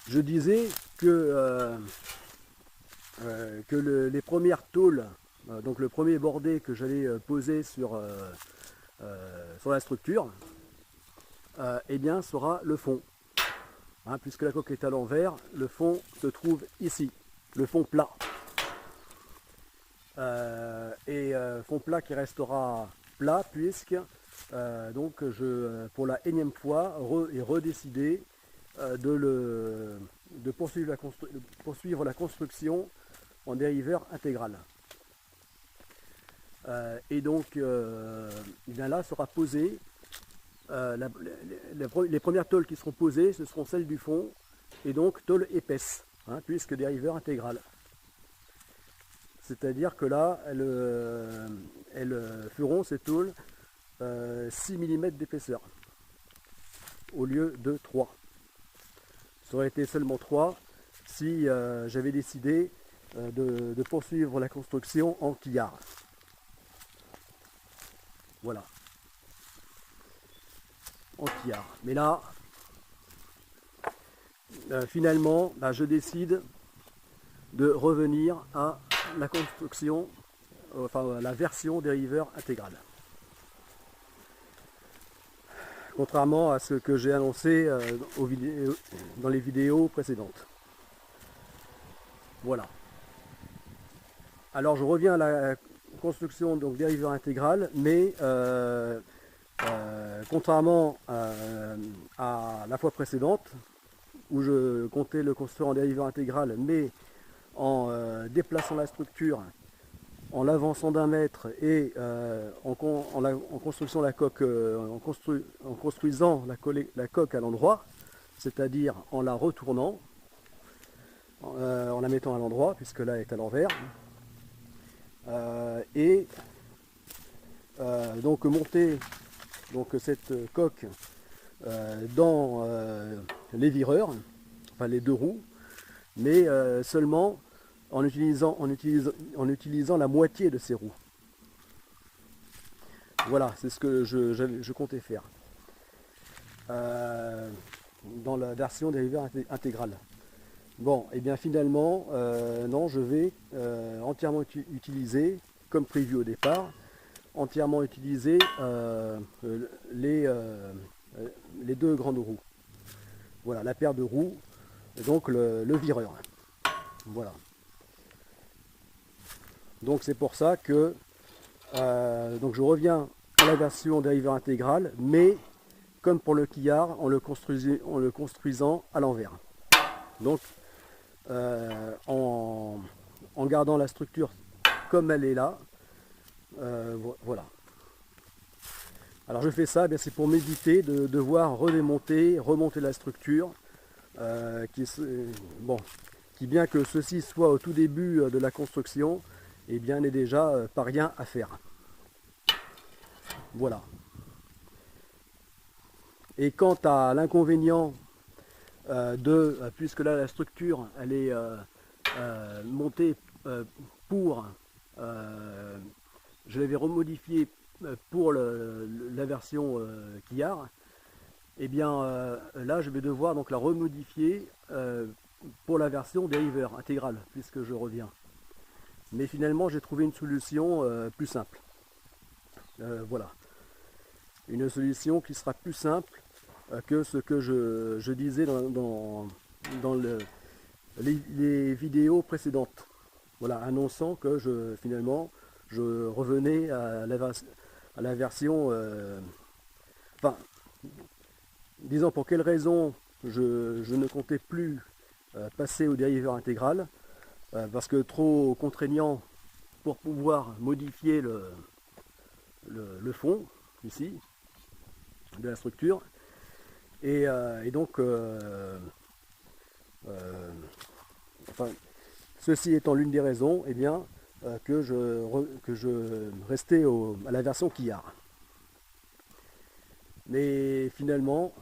je disais que les premières tôles, donc le premier bordé que j'allais poser sur la structure, eh bien sera le fond. Hein, puisque la coque est à l'envers, le fond se trouve ici, le fond plat. Fond plat qui restera plat puisque donc pour la énième fois redécidé de poursuivre la construction en dériveur intégral. Bien là sera posé, les premières tôles qui seront posées, ce seront celles du fond, et donc tôles épaisses, hein, puisque dériveur intégral. C'est-à-dire que là, elles feront ces tôles 6 mm d'épaisseur, au lieu de 3. Ça aurait été seulement 3 si j'avais décidé de poursuivre la construction en quillard. Voilà. En quillard. Mais là, finalement, je décide de revenir à la construction, enfin la version dériveur intégral. Contrairement à ce que j'ai annoncé dans les vidéos précédentes. Voilà. Alors je reviens à la construction donc dériveur intégral, mais contrairement à la fois précédente, où je comptais le construire en dériveur intégral, mais en déplaçant la structure, en l'avançant d'1 mètre et en construisant la coque, en construisant la coque à l'endroit, c'est-à-dire en la retournant, en la mettant à l'endroit, puisque là elle est à l'envers, donc monter donc cette coque dans les vireurs, enfin les deux roues, mais seulement en utilisant la moitié de ces roues. Voilà, c'est ce que je comptais faire dans la version dériveur intégral. Bon, et bien finalement, non, je vais entièrement utiliser, comme prévu au départ, entièrement utiliser les deux grandes roues. Voilà, la paire de roues, donc le vireur. Voilà. Donc c'est pour ça que donc je reviens à la version dériveur intégral, mais comme pour le quillard, en le construisant à l'envers. Donc en gardant la structure comme elle est là. Voilà. Alors je fais ça, c'est pour m'éviter de devoir remonter la structure, qui bien que ceci soit au tout début de la construction, eh bien n'est déjà pas rien à faire. Voilà. Et quant à l'inconvénient puisque là la structure elle est montée pour, je l'avais remodifié pour la version quillard, et bien là je vais devoir donc la remodifier pour la version dériveur intégral, puisque je reviens. Mais finalement j'ai trouvé une solution plus simple. Voilà. Une solution qui sera plus simple que ce que je disais dans les vidéos précédentes. Voilà, annonçant que finalement je revenais à la version, enfin, disons pour quelle raison je ne comptais plus passer au dériveur intégral, parce que trop contraignant pour pouvoir modifier le fond ici de la structure, et donc enfin, ceci étant l'une des raisons, eh bien, que je restais à la version quillard. Mais finalement,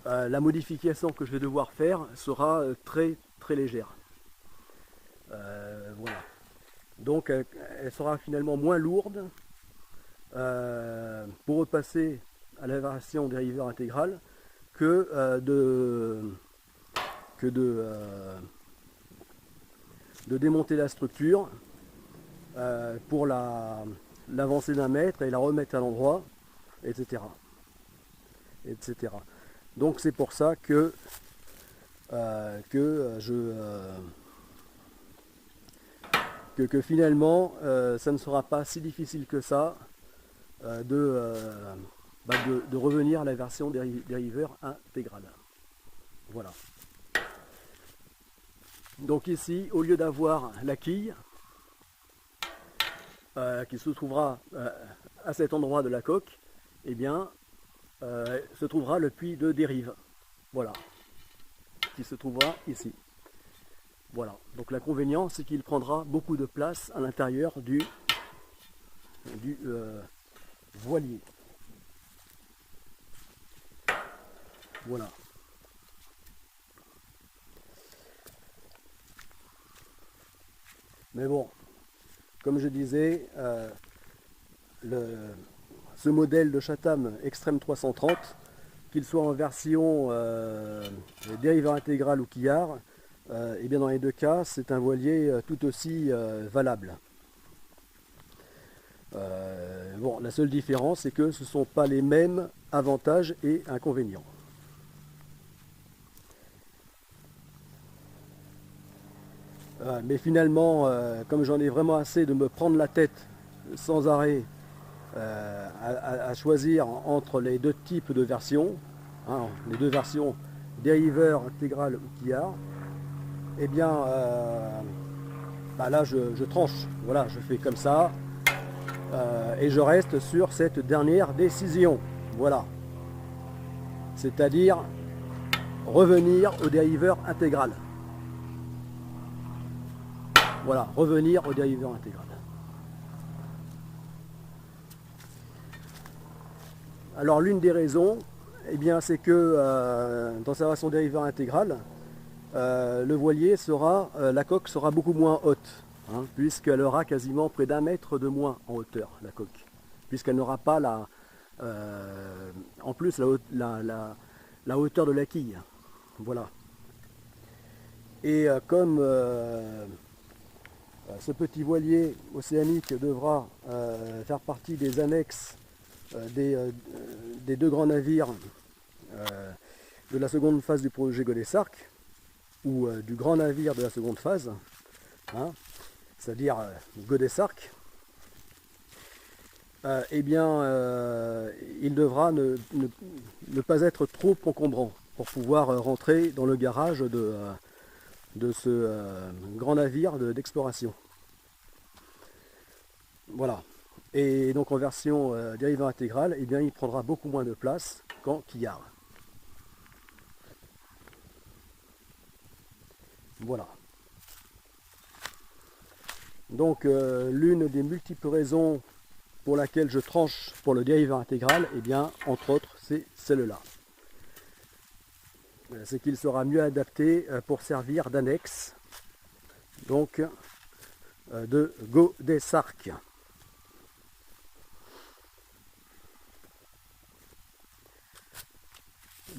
la modification que je vais devoir faire sera très très légère. Voilà. Donc elle sera finalement moins lourde pour repasser à la version dériveur intégral que que de démonter la structure pour l'avancer d'un mètre et la remettre à l'endroit, etc. etc. Donc c'est pour ça que finalement ça ne sera pas si difficile que ça de revenir à la version dériveur intégrale. Voilà. Donc ici, au lieu d'avoir la quille qui se trouvera à cet endroit de la coque, eh bien se trouvera le puits de dérive. Voilà. Qui se trouvera ici. Voilà. Donc l'inconvénient, c'est qu'il prendra beaucoup de place à l'intérieur du voilier. Voilà. Mais bon, comme je disais, ce modèle de Chatham Extreme 330, qu'il soit en version dériveur intégral ou quillard, et bien dans les deux cas, c'est un voilier tout aussi valable. Bon, la seule différence, c'est que ce ne sont pas les mêmes avantages et inconvénients. Mais finalement, comme j'en ai vraiment assez de me prendre la tête sans arrêt à choisir entre les deux types de versions, hein, les deux versions dériveur intégral ou quillard, eh bien là je tranche, voilà, je fais comme ça et je reste sur cette dernière décision, voilà, c'est-à-dire revenir au dériveur intégral. Voilà, revenir au dériveur intégral. Alors l'une des raisons, eh bien, c'est que dans sa version dériveur intégral, le voilier sera, la coque sera beaucoup moins haute, hein, puisqu'elle aura quasiment près d'1 mètre de moins en hauteur, la coque, puisqu'elle n'aura pas en plus la hauteur de la quille. Voilà. Et comme ce petit voilier océanique devra faire partie des annexes des deux grands navires de la seconde phase du projet Godessarc, ou du grand navire de la seconde phase, hein, c'est-à-dire Godessarc, eh bien il devra ne pas être trop encombrant pour pouvoir rentrer dans le garage de ce grand navire d'exploration. Voilà. Et donc en version dériveur intégral, eh bien, il prendra beaucoup moins de place qu'en quillard. Voilà. Donc l'une des multiples raisons pour laquelle je tranche pour le dériveur intégral, eh bien, entre autres, c'est celle-là. C'est qu'il sera mieux adapté pour servir d'annexe, donc de Godessarc.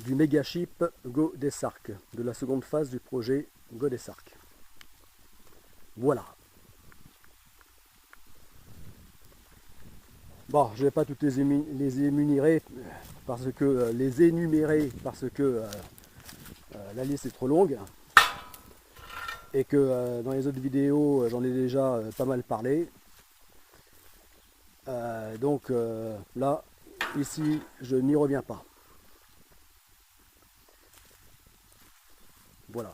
Du mégaship Godessarc, de la seconde phase du projet Godessarc. Voilà. Bon, je ne vais pas toutes les énumérer parce que la liste est trop longue et que dans les autres vidéos j'en ai déjà pas mal parlé. Donc là, ici, je n'y reviens pas. Voilà.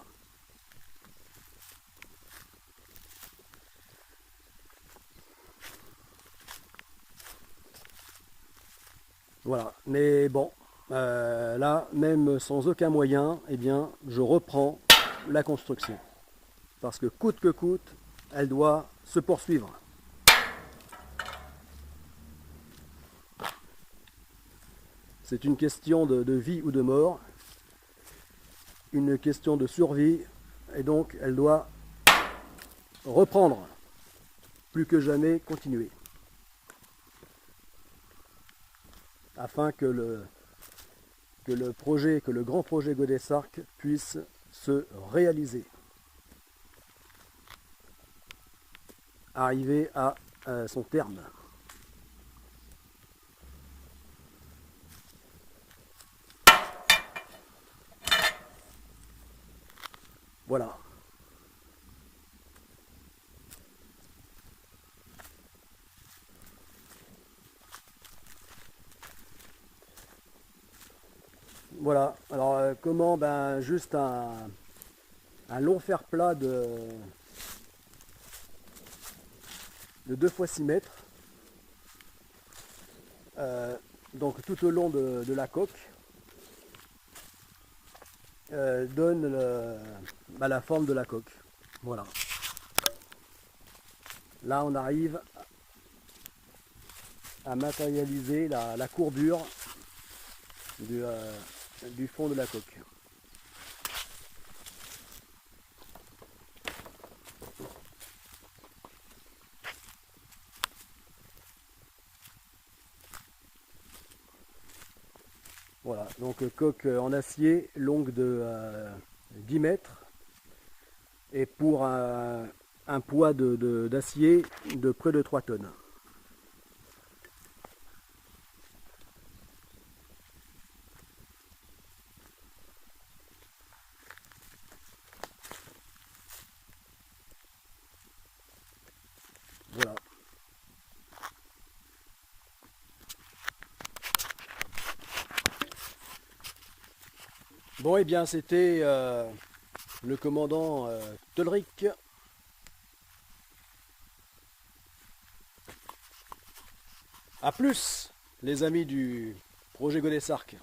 Voilà, mais bon, là, même sans aucun moyen, eh bien, je reprends la construction. Parce que coûte, elle doit se poursuivre. C'est une question de vie ou de mort, une question de survie, et donc elle doit reprendre, plus que jamais continuer. Afin que le grand projet Godessarc puisse se réaliser. Arriver à son terme. Voilà. Voilà. Alors comment? Ben juste un long fer plat de 2 fois 6 mètres. Donc tout au long de la coque donne la forme de la coque. Voilà. Là on arrive à matérialiser la courbure du fond de la coque. Voilà, donc coque en acier longue de 10 mètres et pour un poids d'acier de près de 3 tonnes. Voilà. Bon, et bien c'était le commandant Tolric. A plus, les amis du projet Godessark.